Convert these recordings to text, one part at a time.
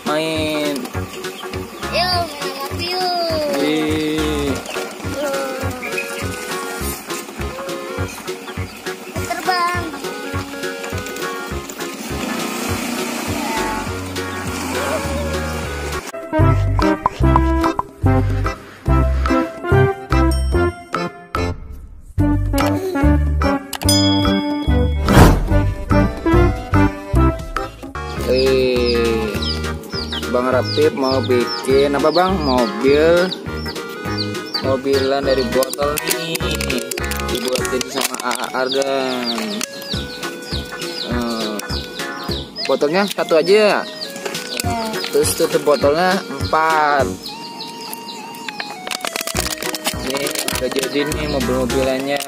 main. Yuk, main api yuk. Terbang. Bang Rapip mau bikin apa bang? Mobilan dari botol nih, dibuatin sama Ardan. Botolnya satu aja ya? Terus tutup botolnya 4. Nih udah jadi nih mobilannya.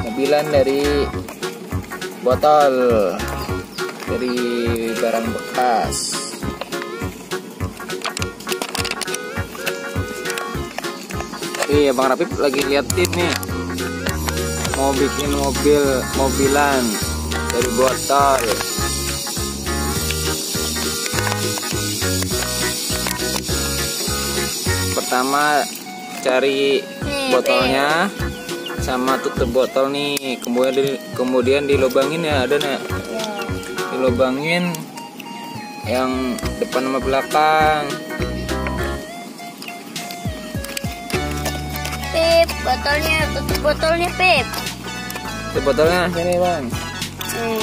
Mobilan dari botol, dari barang bekas. Iya, Bang Rapip lagi liatin nih, mau bikin mobilan dari botol. Pertama cari botolnya sama tutup botol nih, kemudian dilubangin ya, ada nih. Dilubangin yang depan sama belakang. Pip, botolnya, tutup botolnya, Pip. Tutup botolnya sini bang. Tuh.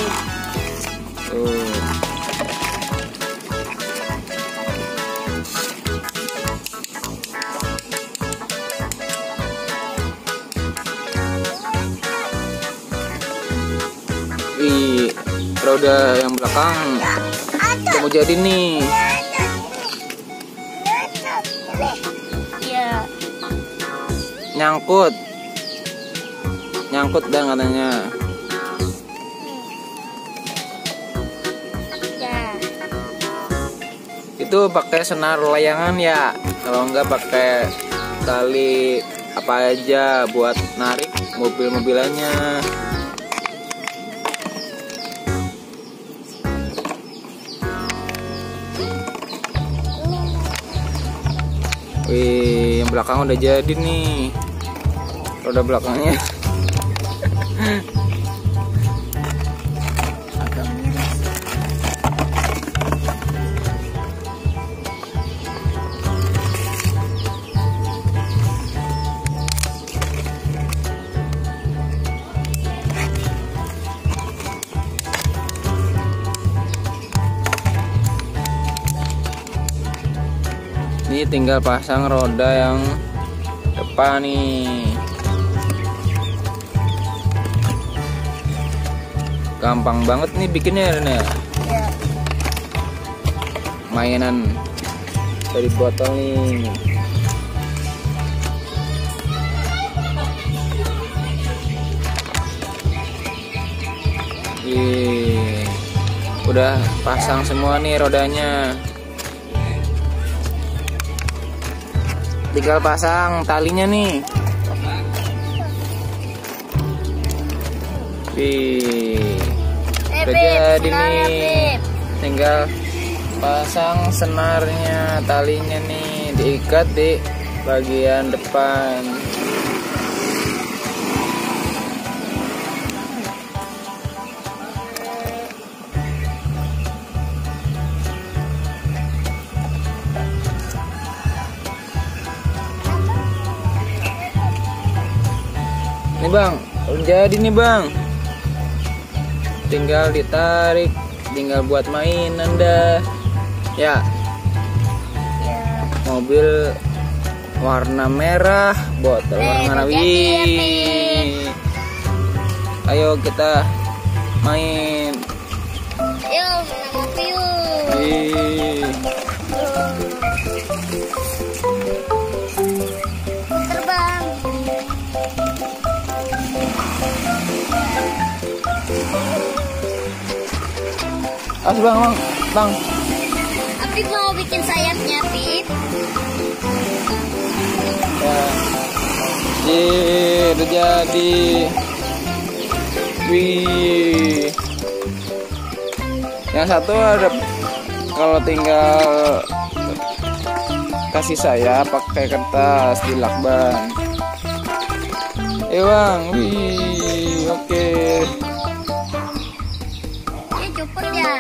Wih, roda yang belakang udah mau jadi nih. Iya. Nyangkut dah katanya. Ya. Itu pakai senar layangan ya, kalau enggak pakai tali apa aja buat narik mobilannya. Wih, yang belakang udah jadi nih, roda belakangnya. Agak miris. Ini tinggal pasang roda yang depan nih. Gampang banget nih bikinnya Ren ya. Ya. Mainan dari botol nih. Udah pasang semua nih rodanya. Tinggal pasang talinya nih. Udah jadi nih. Tinggal pasang senarnya, talinya nih, diikat di bagian depan. Nih bang, udah jadi nih bang. Tinggal ditarik, tinggal buat mainan dah. Ya. Mobil warna merah, botol warna warni. Ayo kita main. Yuk, main api yuk. Terbang. Bang. Apip mau bikin sayapnya, Pip. Ya. Udah jadi. Wih. Yang satu ada kalau tinggal kasih saya pakai kertas di lakban. Bang, wih, oke. Dia cepet ya.